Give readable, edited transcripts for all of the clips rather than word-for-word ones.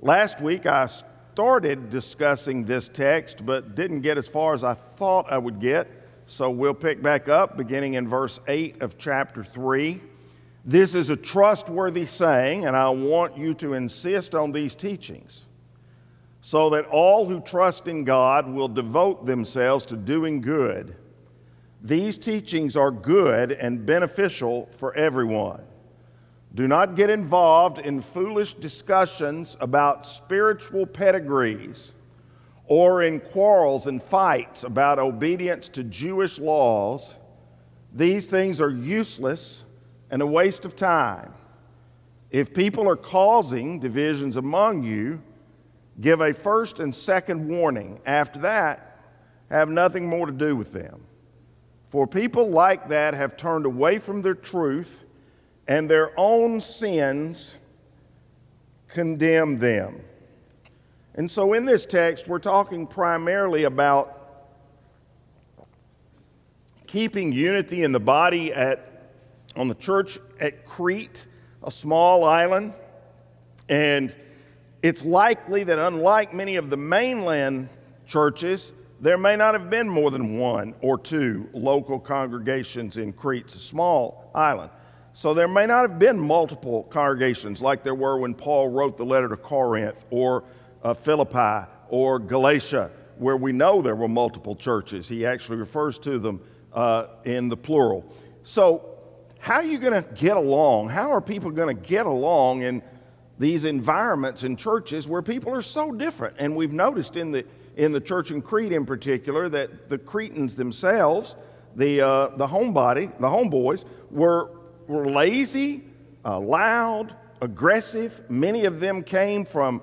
Last week I started discussing this text but didn't get as far as I thought I would get, so we'll pick back up beginning in verse 8 of chapter 3. This is a trustworthy saying, and I want you to insist on these teachings, so that all who trust in God will devote themselves to doing good. These teachings are good and beneficial for everyone. Do not get involved in foolish discussions about spiritual pedigrees or in quarrels and fights about obedience to Jewish laws. These things are useless and a waste of time. If people are causing divisions among you, give a first and second warning. After that, have nothing more to do with them. For people like that have turned away from their truth, and their own sins condemn them. And so in this text, we're talking primarily about keeping unity in the body on the church at Crete, a small island. And it's likely that unlike many of the mainland churches, there may not have been more than one or two local congregations in Crete. It's a small island. So there may not have been multiple congregations like there were when Paul wrote the letter to Corinth or Philippi or Galatia, where we know there were multiple churches. He actually refers to them in the plural. So how are you going to get along? How are people going to get along in these environments in churches where people are so different? And we've noticed in the church in Crete in particular that the Cretans themselves, the homeboys, were lazy, loud, aggressive. Many of them came from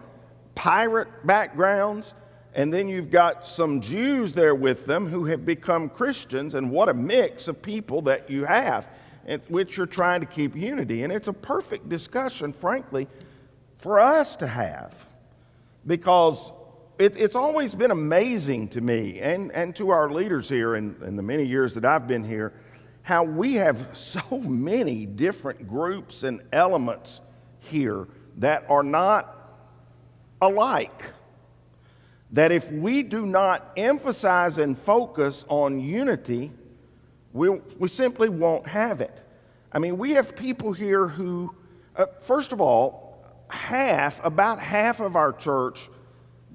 pirate backgrounds. And then you've got some Jews there with them who have become Christians. And what a mix of people that you have, at which you're trying to keep unity. And it's a perfect discussion, frankly, for us to have. Because it's always been amazing to me and to our leaders here in the many years that I've been here, how we have so many different groups and elements here that are not alike. That if we do not emphasize and focus on unity, we simply won't have it. I mean, we have people here who, first of all, about half of our church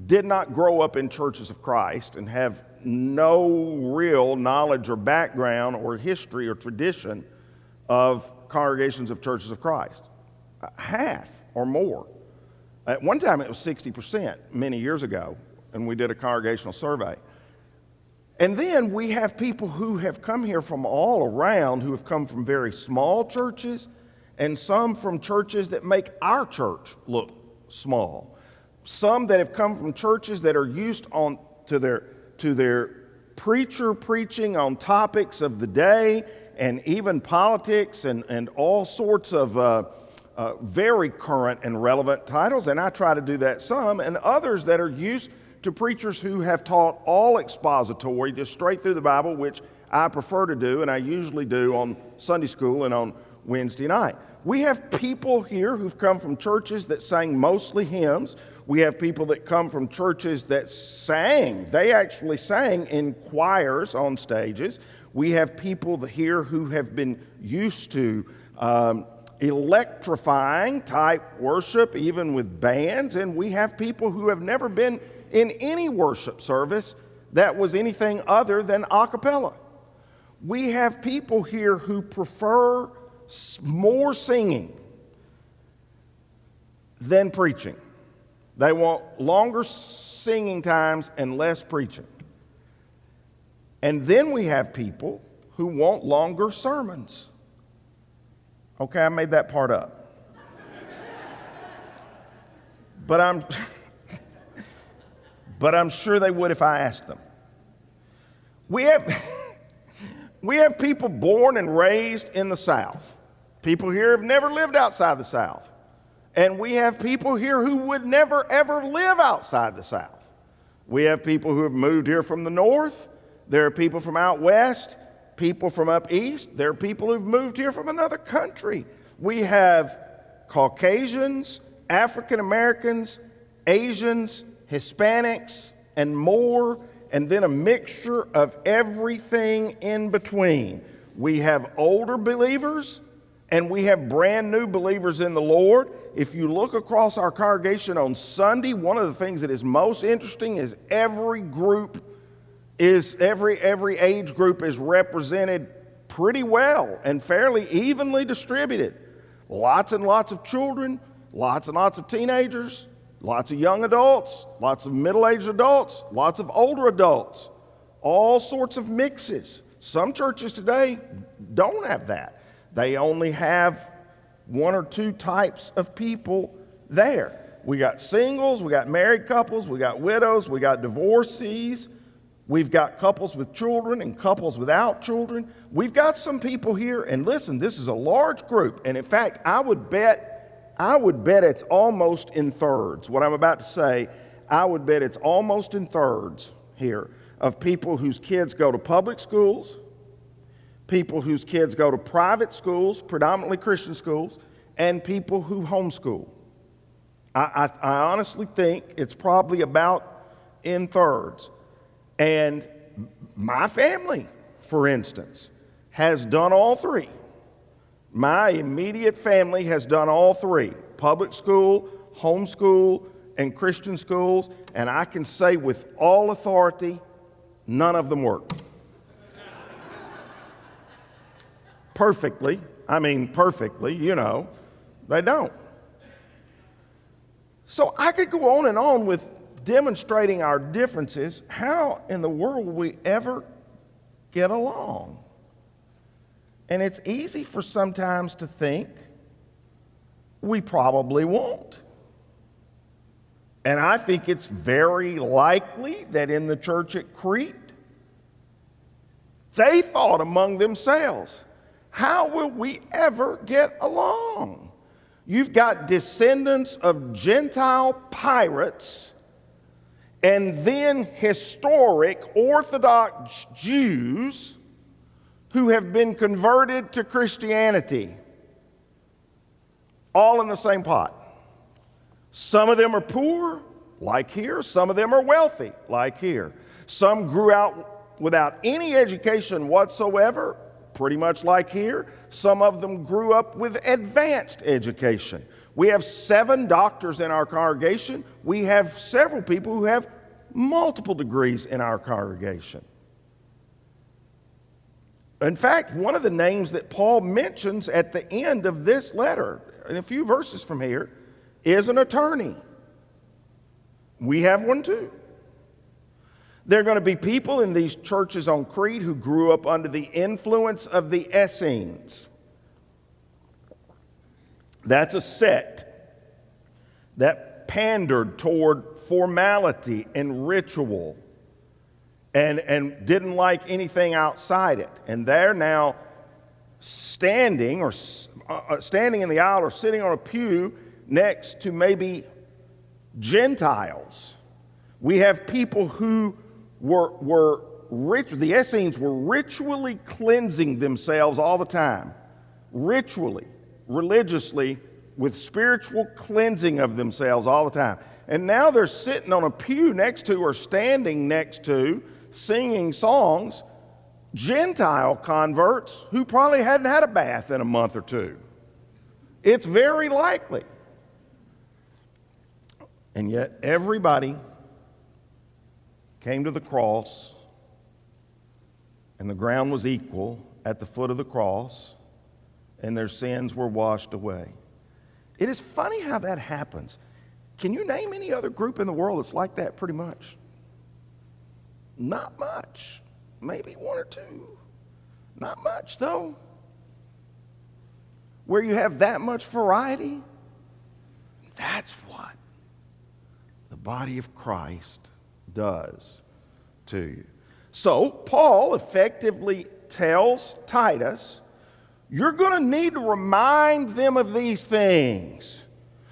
did not grow up in churches of Christ and have no real knowledge or background or history or tradition of congregations of churches of Christ. Half or more. At one time it was 60% many years ago, and we did a congregational survey. And then we have people who have come here from all around, who have come from very small churches and some from churches that make our church look small. Some that have come from churches that are used to their preacher preaching on topics of the day and even politics and all sorts of very current and relevant titles, and I try to do that some, and others that are used to preachers who have taught all expository, just straight through the Bible, which I prefer to do, and I usually do on Sunday school and on Wednesday night. We have people here who've come from churches that sang mostly hymns. We have people that come from churches that sang. They actually sang in choirs on stages. We have people here who have been used to electrifying type worship, even with bands. And we have people who have never been in any worship service that was anything other than a cappella. We have people here who prefer more singing than preaching. They want longer singing times and less preaching. And then we have people who want longer sermons. Okay, I made that part up. But I'm sure they would if I asked them. We have people born and raised in the South. People here have never lived outside the South. And we have people here who would never, ever live outside the South. We have people who have moved here from the North. There are people from out West, people from up East. There are people who've moved here from another country. We have Caucasians, African Americans, Asians, Hispanics, and more, and then a mixture of everything in between. We have older believers, and we have brand new believers in the Lord. If you look across our congregation on Sunday, one of the things that is most interesting is every age group is represented pretty well and fairly evenly distributed. Lots and lots of children, lots and lots of teenagers, lots of young adults, lots of middle-aged adults, lots of older adults, all sorts of mixes. Some churches today don't have that. They only have one or two types of people there. We got singles, we got married couples, we got widows, we got divorcees, we've got couples with children and couples without children. We've got some people here, and listen, this is a large group, and in fact, I would bet it's almost in thirds. What I'm about to say, I would bet it's almost in thirds here of people whose kids go to public schools, people whose kids go to private schools, predominantly Christian schools, and people who homeschool. I honestly think it's probably about in thirds. And my family, for instance, has done all three. My immediate family has done all three: public school, homeschool, and Christian schools. And I can say with all authority, none of them work. Perfectly, they don't. So I could go on and on with demonstrating our differences. How in the world will we ever get along? And it's easy for sometimes to think we probably won't. And I think it's very likely that in the church at Crete, they thought among themselves, how will we ever get along? You've got descendants of Gentile pirates and then historic Orthodox Jews who have been converted to Christianity, all in the same pot. Some of them are poor, like here. Some of them are wealthy, like here. Some grew out without any education whatsoever, pretty much like here. Some of them grew up with advanced education. We have 7 doctors in our congregation. We have several people who have multiple degrees in our congregation. In fact, one of the names that Paul mentions at the end of this letter, in a few verses from here, is an attorney. We have one too. There are going to be people in these churches on Crete who grew up under the influence of the Essenes. That's a sect that pandered toward formality and ritual and didn't like anything outside it. And they're now standing in the aisle or sitting on a pew next to maybe Gentiles. We have people who the Essenes were ritually cleansing themselves all the time. Ritually, religiously, with spiritual cleansing of themselves all the time. And now they're sitting on a pew next to or standing next to, singing songs, Gentile converts who probably hadn't had a bath in a month or two. It's very likely. And yet everybody came to the cross, and the ground was equal at the foot of the cross, and their sins were washed away. It is funny how that happens. Can you name any other group in the world that's like that pretty much? Not much. Maybe one or two. Not much, though. Where you have that much variety, that's what the body of Christ does to you. So, Paul effectively tells Titus, you're going to need to remind them of these things.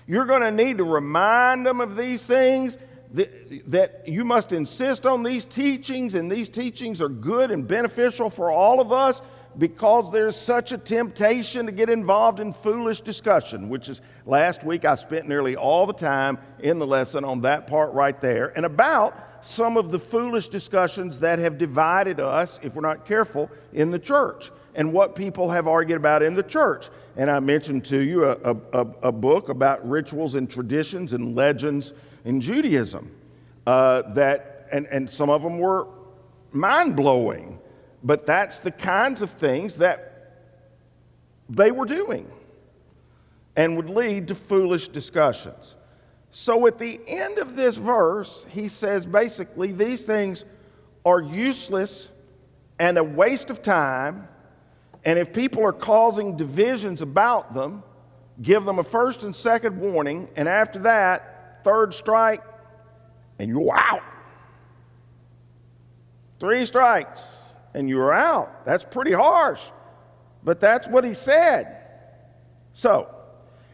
You're going to need to remind them of these things, that you must insist on these teachings, and these teachings are good and beneficial for all of us, because there's such a temptation to get involved in foolish discussion, which is, last week I spent nearly all the time in the lesson on that part right there, and about some of the foolish discussions that have divided us, if we're not careful, in the church, and what people have argued about in the church. And I mentioned to you a book about rituals and traditions and legends in Judaism, and some of them were mind-blowing, but that's the kinds of things that they were doing and would lead to foolish discussions. So at the end of this verse, he says basically these things are useless and a waste of time, and if people are causing divisions about them, give them a first and second warning, and after that, third strike, and you're out. 3 strikes, and you're out. That's pretty harsh, but that's what he said. So,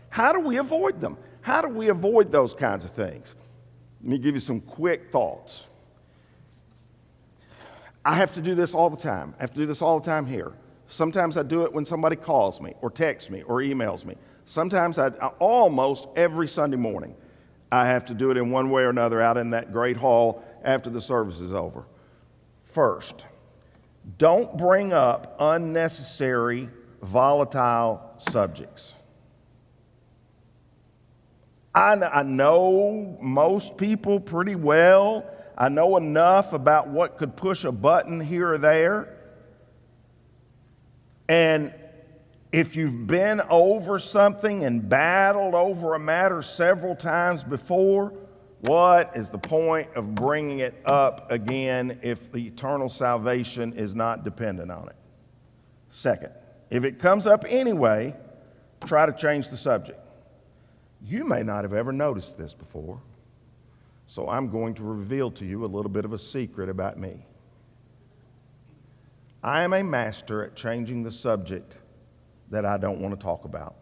how do we avoid them? How do we avoid those kinds of things? Let me give you some quick thoughts. I have to do this all the time. I have to do this all the time here. Sometimes I do it when somebody calls me or texts me or emails me. Sometimes almost every Sunday morning, I have to do it in one way or another out in that great hall after the service is over. First, don't bring up unnecessary, volatile subjects. I know most people pretty well. I know enough about what could push a button here or there. And if you've been over something and battled over a matter several times before, what is the point of bringing it up again if the eternal salvation is not dependent on it? Second, if it comes up anyway, try to change the subject. You may not have ever noticed this before, so I'm going to reveal to you a little bit of a secret about me. I am a master at changing the subject that I don't want to talk about.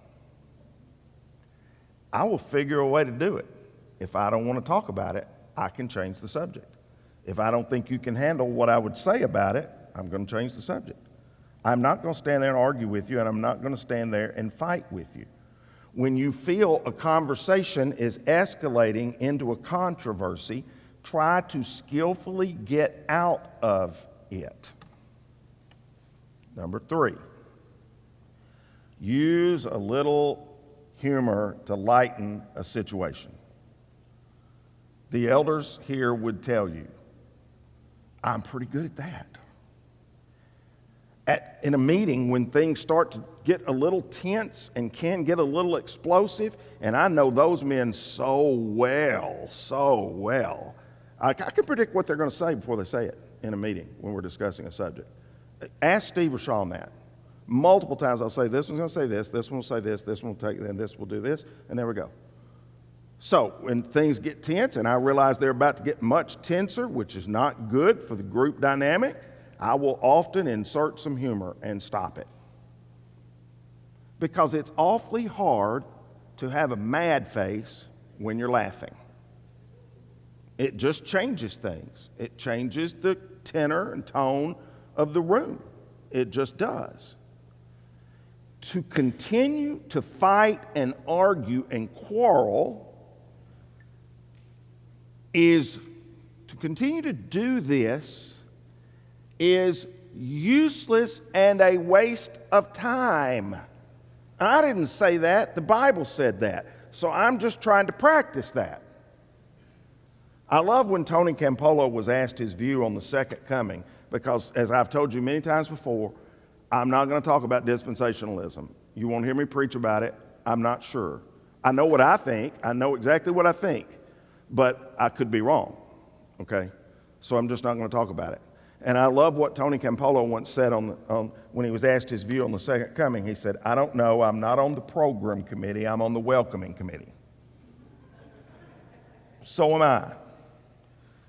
I will figure a way to do it. If I don't want to talk about it, I can change the subject. If I don't think you can handle what I would say about it, I'm going to change the subject. I'm not going to stand there and argue with you, and I'm not going to stand there and fight with you. When you feel a conversation is escalating into a controversy, try to skillfully get out of it. Number 3, use a little humor to lighten a situation. The elders here would tell you, I'm pretty good at that. In a meeting, when things start to get a little tense and can get a little explosive, and I know those men so well, I can predict what they're going to say before they say it in a meeting when we're discussing a subject. Ask Steve or Sean that. Multiple times I'll say, this one's going to say this one will say this one will take, and this will do this, and there we go. So when things get tense and I realize they're about to get much tenser, which is not good for the group dynamic, I will often insert some humor and stop it. Because it's awfully hard to have a mad face when you're laughing. It just changes things. It changes the tenor and tone of the room. It just does. To continue to fight and argue and quarrel to continue to do this is useless and a waste of time. I didn't say that. The Bible said that. So I'm just trying to practice that. I love when Tony Campolo was asked his view on the second coming, because as I've told you many times before, I'm not going to talk about dispensationalism. You won't hear me preach about it. I'm not sure. I know what I think. I know exactly what I think. But I could be wrong, okay? So I'm just not going to talk about it. And I love what Tony Campolo once said when he was asked his view on the second coming. He said, I don't know, I'm not on the program committee, I'm on the welcoming committee. So am I.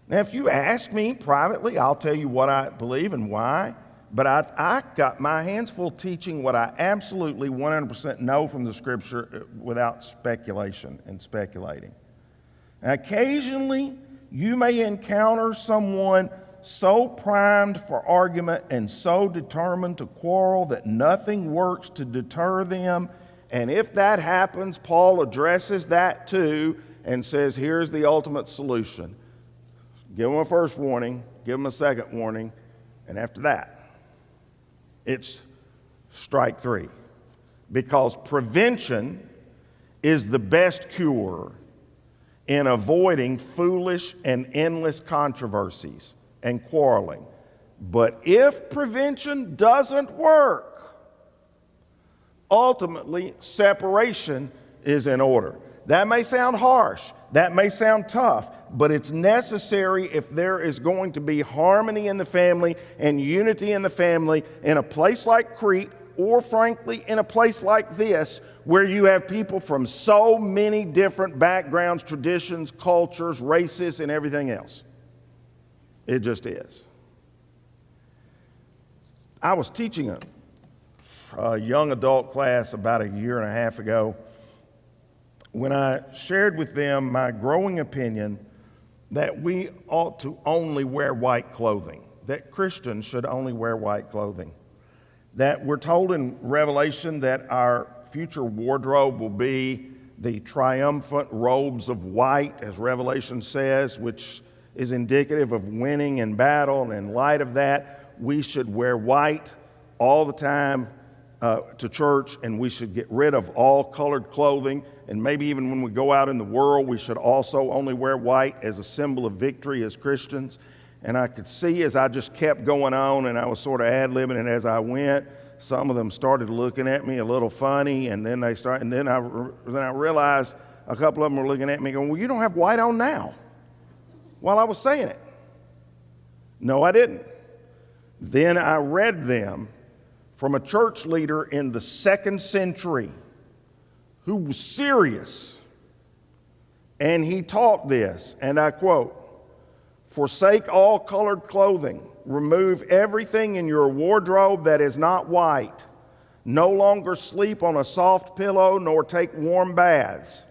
Now, if you ask me privately, I'll tell you what I believe and why, but I got my hands full teaching what I absolutely 100% know from the Scripture without speculation and speculating. Occasionally, you may encounter someone so primed for argument and so determined to quarrel that nothing works to deter them. And if that happens, Paul addresses that too and says, here's the ultimate solution. Give them a first warning, give them a second warning, and after that, it's strike three. Because prevention is the best cure in avoiding foolish and endless controversies and quarreling. But if prevention doesn't work, ultimately separation is in order. That may sound harsh, that may sound tough, but it's necessary if there is going to be harmony in the family and unity in the family in a place like Crete, or frankly in a place like this where you have people from so many different backgrounds, traditions, cultures, races, and everything else. It just is. I was teaching a young adult class about a year and a half ago when I shared with them my growing opinion that we ought to only wear white clothing, that Christians should only wear white clothing. That we're told in Revelation that our future wardrobe will be the triumphant robes of white, as Revelation says, which is indicative of winning in battle. And in light of that, we should wear white all the time to church, and we should get rid of all colored clothing. And maybe even when we go out in the world, we should also only wear white as a symbol of victory as Christians. And I could see as I just kept going on and I was sort of ad-libbing it as I went, some of them started looking at me a little funny, and then I realized a couple of them were looking at me going, well, you don't have white on now, while I was saying it. No, I didn't. Then I read them from a church leader in the 2nd century who was serious. And he taught this, and I quote, "Forsake all colored clothing. Remove everything in your wardrobe that is not white. No longer sleep on a soft pillow, nor take warm baths."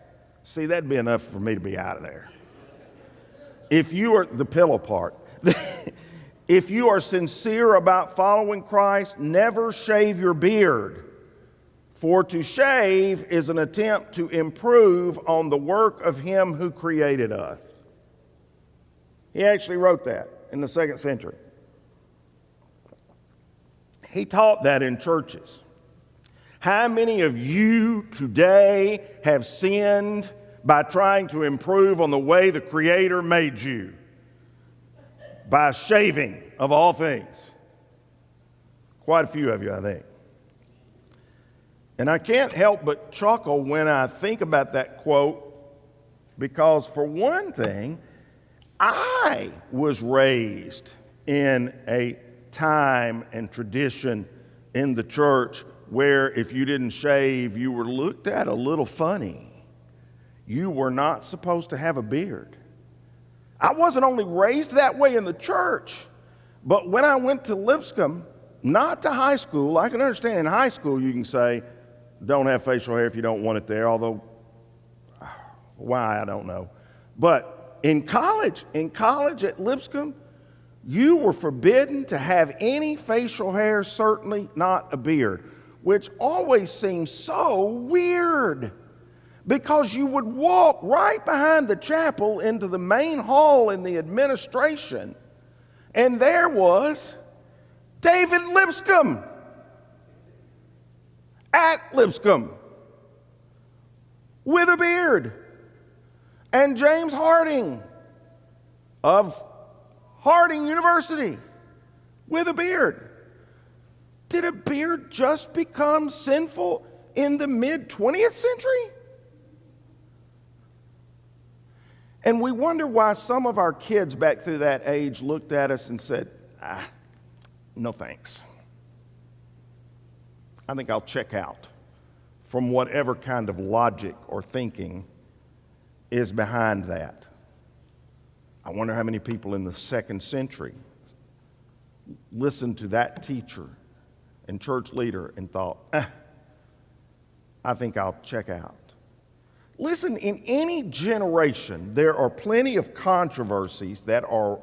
See, that'd be enough for me to be out of there. If you are, the pillow part, if you are sincere about following Christ, never shave your beard. For to shave is an attempt to improve on the work of Him who created us. He actually wrote that in the 2nd century. He taught that in churches. How many of you today have sinned by trying to improve on the way the Creator made you? By shaving, of all things. Quite a few of you, I think. And I can't help but chuckle when I think about that quote, because for one thing, I was raised in a time and tradition in the church where if you didn't shave, you were looked at a little funny. You were not supposed to have a beard. I wasn't only raised that way in the church, but when I went to Lipscomb, not to high school, I can understand in high school you can say, don't have facial hair if you don't want it there, although why, I don't know. But in college at Lipscomb, you were forbidden to have any facial hair, certainly not a beard, which always seems so weird because you would walk right behind the chapel into the main hall in the administration, and there was David Lipscomb at Lipscomb with a beard, and James Harding of Harding University with a beard. Did a beard just become sinful in the mid-20th century? And we wonder why some of our kids back through that age looked at us and said, no thanks. I think I'll check out from whatever kind of logic or thinking is behind that. I wonder how many people in the 2nd century listened to that teacher and church leader and thought, I think I'll check out. Listen, in any generation, there are plenty of controversies that are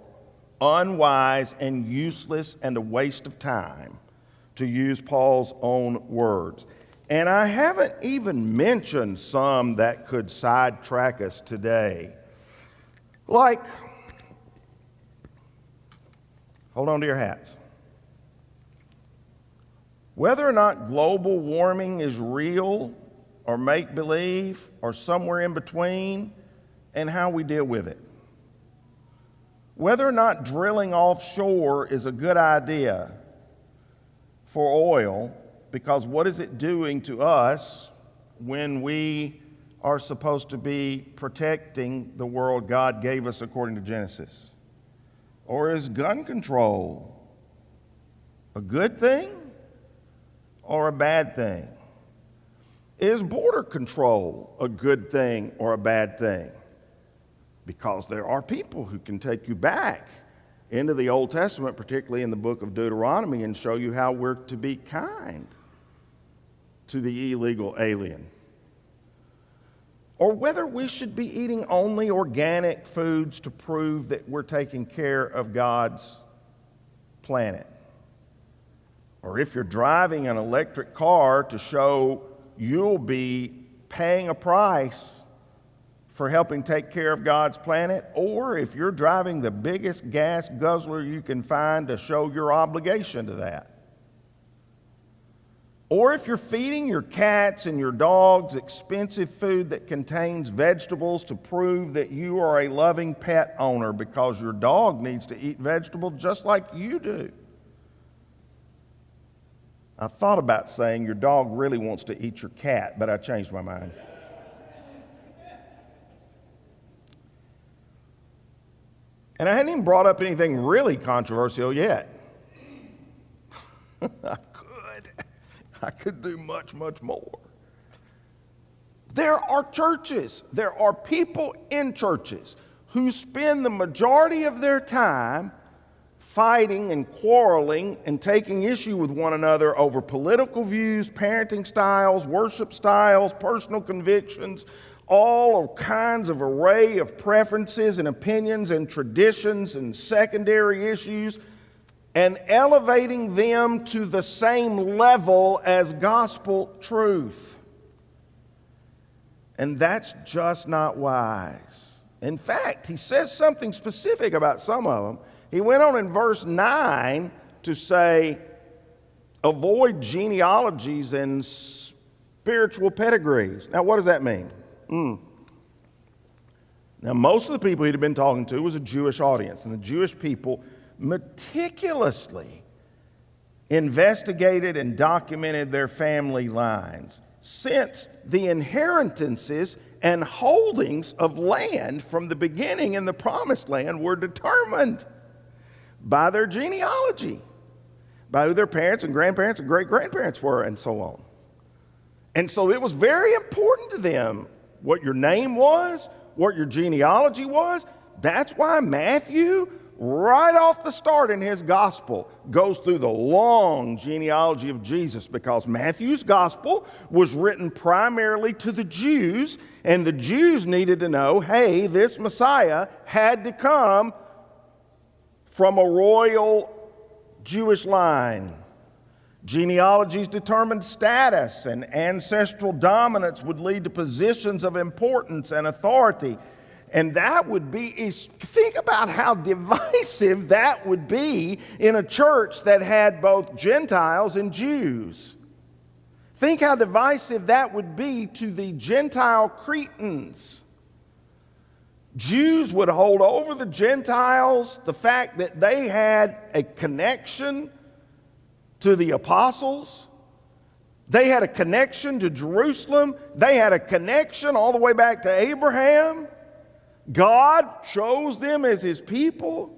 unwise and useless and a waste of time, to use Paul's own words. And I haven't even mentioned some that could sidetrack us today. Like, hold on to your hats. Whether or not global warming is real or make-believe or somewhere in between, and how we deal with it. Whether or not drilling offshore is a good idea for oil, because what is it doing to us when we are supposed to be protecting the world God gave us according to Genesis? Or is gun control a good thing or a bad thing? Is border control a good thing or a bad thing? Because there are people who can take you back into the Old Testament, particularly in the book of Deuteronomy, and show you how we're to be kind to the illegal alien. Or whether we should be eating only organic foods to prove that we're taking care of God's planet. Or if you're driving an electric car to show you'll be paying a price for helping take care of God's planet, or if you're driving the biggest gas guzzler you can find to show your obligation to that. Or if you're feeding your cats and your dogs expensive food that contains vegetables to prove that you are a loving pet owner because your dog needs to eat vegetables just like you do. I thought about saying your dog really wants to eat your cat, but I changed my mind. And I hadn't even brought up anything really controversial yet. I could do much, much more. There are churches, there are people in churches who spend the majority of their time fighting and quarreling and taking issue with one another over political views, parenting styles, worship styles, personal convictions, all kinds of array of preferences and opinions and traditions and secondary issues, and elevating them to the same level as gospel truth. And that's just not wise. In fact, he says something specific about some of them. He went on in verse 9 to say, avoid genealogies and spiritual pedigrees. Now, what does that mean? Now, most of the people he'd have been talking to was a Jewish audience, and the Jewish people meticulously investigated and documented their family lines, since the inheritances and holdings of land from the beginning in the promised land were determined by their genealogy, by who their parents and grandparents and great-grandparents were, and so on. And so it was very important to them what your name was, what your genealogy was. That's why Matthew, right off the start in his gospel, goes through the long genealogy of Jesus, because Matthew's gospel was written primarily to the Jews, and the Jews needed to know, hey, this Messiah had to come from a royal Jewish line. Genealogies determined status, and ancestral dominance would lead to positions of importance and authority. And that would be, think about how divisive that would be in a church that had both Gentiles and Jews. Think how divisive that would be to the Gentile Cretans. Jews would hold over the Gentiles the fact that they had a connection to the apostles. They had a connection to Jerusalem. They had a connection all the way back to Abraham. God chose them as his people,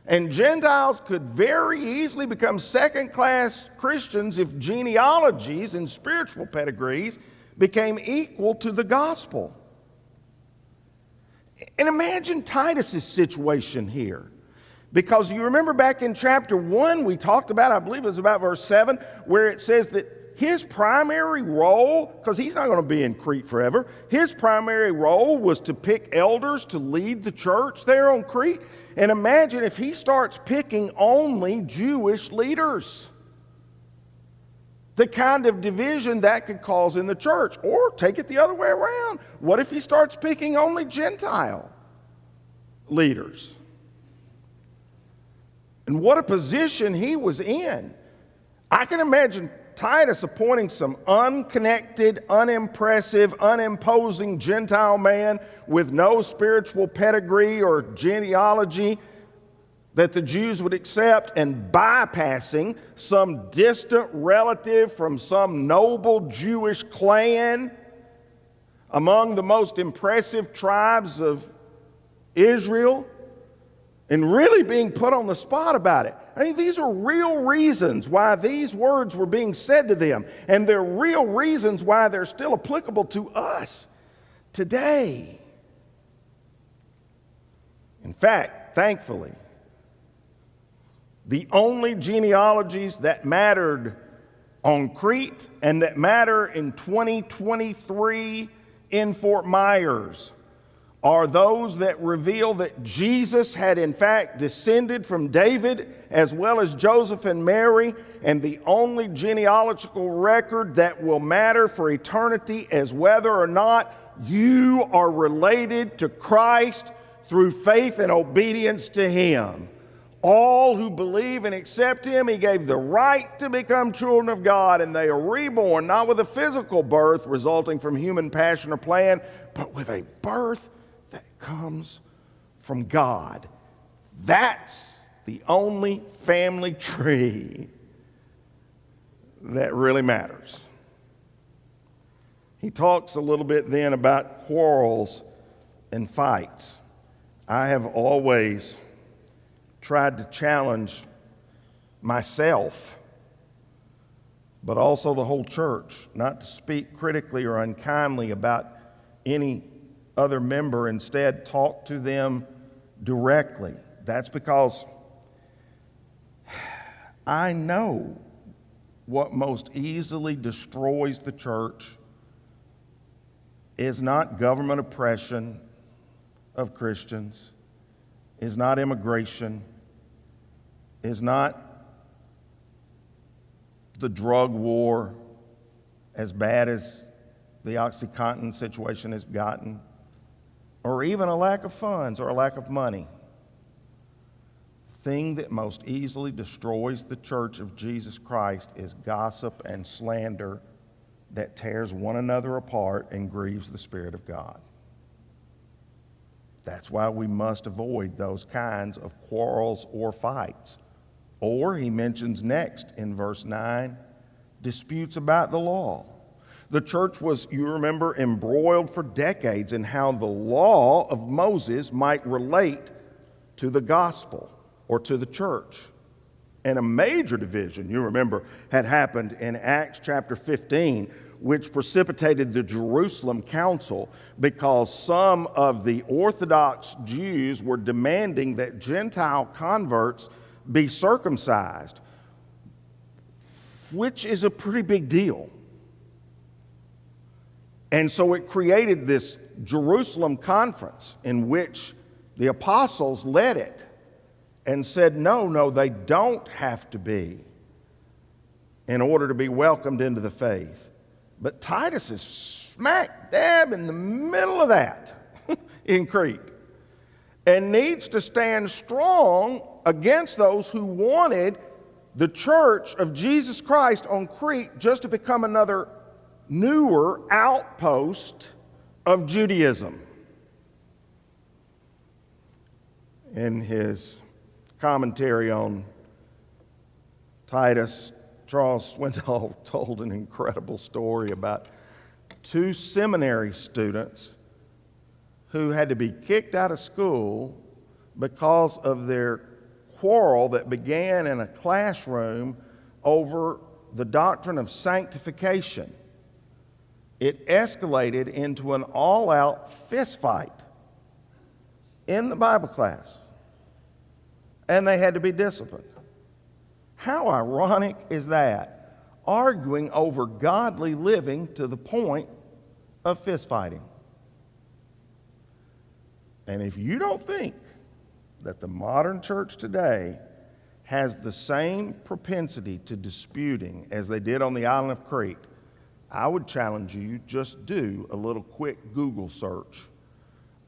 and Gentiles could very easily become second-class Christians if genealogies and spiritual pedigrees became equal to the gospel. And imagine Titus's situation here. Because you remember back in chapter 1, we talked about, I believe it was about verse 7, where it says that his primary role, because he's not going to be in Crete forever, his primary role was to pick elders to lead the church there on Crete. And imagine if he starts picking only Jewish leaders. The kind of division that could cause in the church. Or take it the other way around. What if he starts picking only Gentile leaders? And what a position he was in. I can imagine Titus appointing some unconnected, unimpressive, unimposing Gentile man with no spiritual pedigree or genealogy that the Jews would accept, and bypassing some distant relative from some noble Jewish clan among the most impressive tribes of Israel, and really being put on the spot about it. I mean, these are real reasons why these words were being said to them, and they're real reasons why they're still applicable to us today. In fact, thankfully, the only genealogies that mattered on Crete and that matter in 2023 in Fort Myers are those that reveal that Jesus had in fact descended from David as well as Joseph and Mary, and the only genealogical record that will matter for eternity is whether or not you are related to Christ through faith and obedience to Him. All who believe and accept Him, He gave the right to become children of God, and they are reborn, not with a physical birth resulting from human passion or plan, but with a birth that comes from God. That's the only family tree that really matters. He talks a little bit then about quarrels and fights. I have always tried to challenge myself, but also the whole church, not to speak critically or unkindly about any other member. Instead, talk to them directly. That's because I know what most easily destroys the church is not government oppression of Christians, is not immigration, is not the drug war, as bad as the OxyContin situation has gotten, or even a lack of funds or a lack of money. The thing that most easily destroys the church of Jesus Christ is gossip and slander that tears one another apart and grieves the Spirit of God. That's why we must avoid those kinds of quarrels or fights. Or he mentions next in verse 9, disputes about the law. The church was, you remember, embroiled for decades in how the law of Moses might relate to the gospel or to the church. And a major division, you remember, had happened in Acts chapter 15, which precipitated the Jerusalem Council because some of the Orthodox Jews were demanding that Gentile converts be circumcised, which is a pretty big deal. And so it created this Jerusalem conference in which the apostles led it and said, no, they don't have to be in order to be welcomed into the faith. But Titus is smack dab in the middle of that in Crete and needs to stand strong against those who wanted the church of Jesus Christ on Crete just to become another newer outpost of Judaism. In his commentary on Titus, Charles Swindoll told an incredible story about two seminary students who had to be kicked out of school because of their quarrel that began in a classroom over the doctrine of sanctification. It escalated into an all-out fist fight in the Bible class, and they had to be disciplined. How ironic is that? Arguing over godly living to the point of fist fighting. And if you don't think that the modern church today has the same propensity to disputing as they did on the island of Crete, I would challenge you, just do a little quick Google search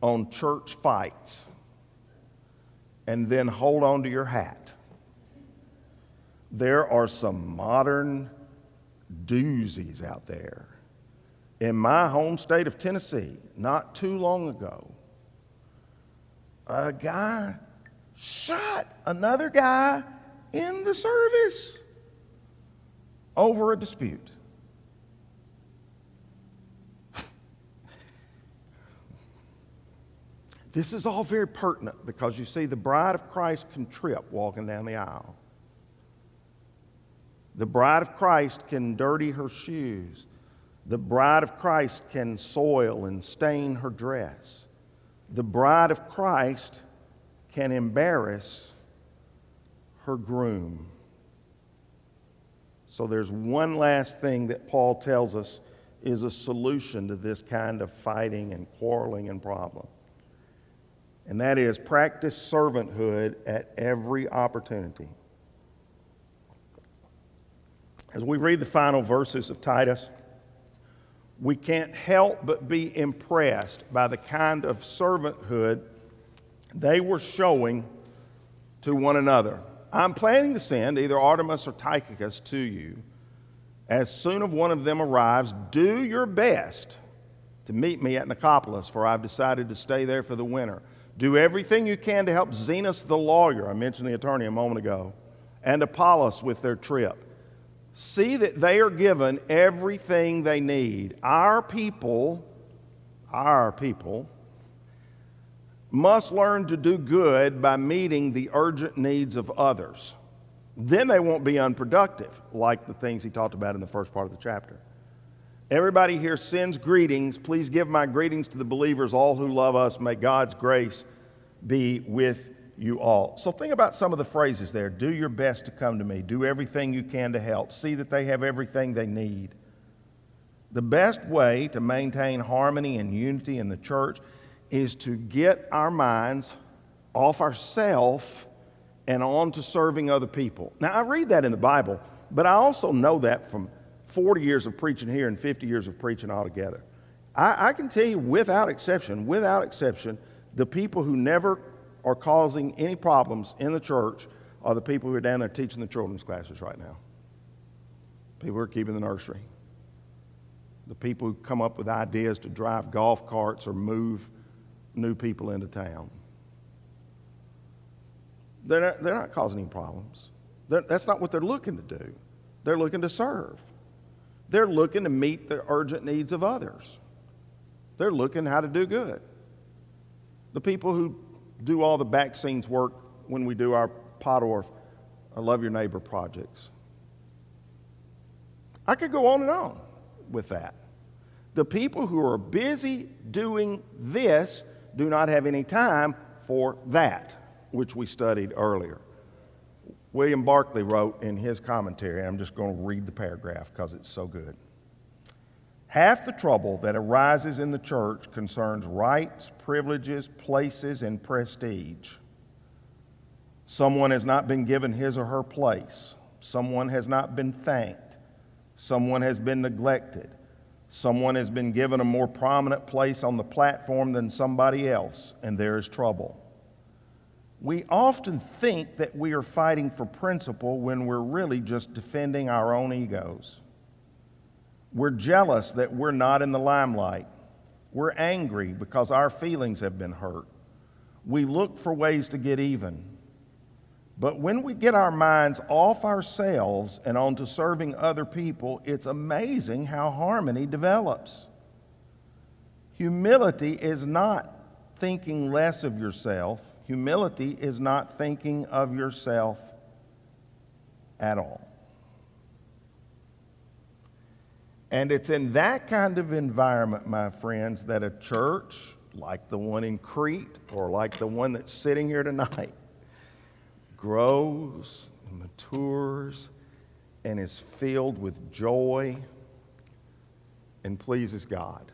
on church fights and then hold on to your hat. There are some modern doozies out there. In my home state of Tennessee, not too long ago, a guy shot another guy in the service over a dispute. This is all very pertinent because you see, the bride of Christ can trip walking down the aisle. The bride of Christ can dirty her shoes. The bride of Christ can soil and stain her dress. The bride of Christ can embarrass her groom. So there's one last thing that Paul tells us is a solution to this kind of fighting and quarreling and problem. And that is practice servanthood at every opportunity. As we read the final verses of Titus, we can't help but be impressed by the kind of servanthood they were showing to one another. I'm planning to send either Artemas or Tychicus to you. As soon as one of them arrives, do your best to meet me at Nicopolis, for I've decided to stay there for the winter. Do everything you can to help Zenas the lawyer, I mentioned the attorney a moment ago, and Apollos with their trip. See that they are given everything they need. Our people must learn to do good by meeting the urgent needs of others. Then they won't be unproductive, like the things he talked about in the first part of the chapter. Everybody here sends greetings. Please give my greetings to the believers, all who love us. May God's grace be with you all. So think about some of the phrases there. Do your best to come to me. Do everything you can to help. See that they have everything they need. The best way to maintain harmony and unity in the church is to get our minds off ourselves and on to serving other people. Now, I read that in the Bible, but I also know that from 40 years of preaching here and 50 years of preaching altogether. I can tell you without exception, the people who never are causing any problems in the church are the people who are down there teaching the children's classes right now. People who are keeping the nursery. The people who come up with ideas to drive golf carts or move new people into town. They're not causing any problems. That's not what they're looking to do. They're looking to serve. They're looking to meet the urgent needs of others. They're looking how to do good. The people who do all the back scenes work when we do our Podorf, I Love Your Neighbor projects. I could go on and on with that. The people who are busy doing this do not have any time for that, which we studied earlier. William Barclay wrote in his commentary, I'm just going to read the paragraph because it's so good. Half the trouble that arises in the church concerns rights, privileges, places, and prestige. Someone has not been given his or her place. Someone has not been thanked. Someone has been neglected. Someone has been given a more prominent place on the platform than somebody else, and there is trouble. We often think that we are fighting for principle when we're really just defending our own egos. We're jealous that we're not in the limelight. We're angry because our feelings have been hurt. We look for ways to get even. But when we get our minds off ourselves and onto serving other people, it's amazing how harmony develops. Humility is not thinking less of yourself. Humility is not thinking of yourself at all. And it's in that kind of environment, my friends, that a church like the one in Crete or like the one that's sitting here tonight grows, matures, and is filled with joy and pleases God.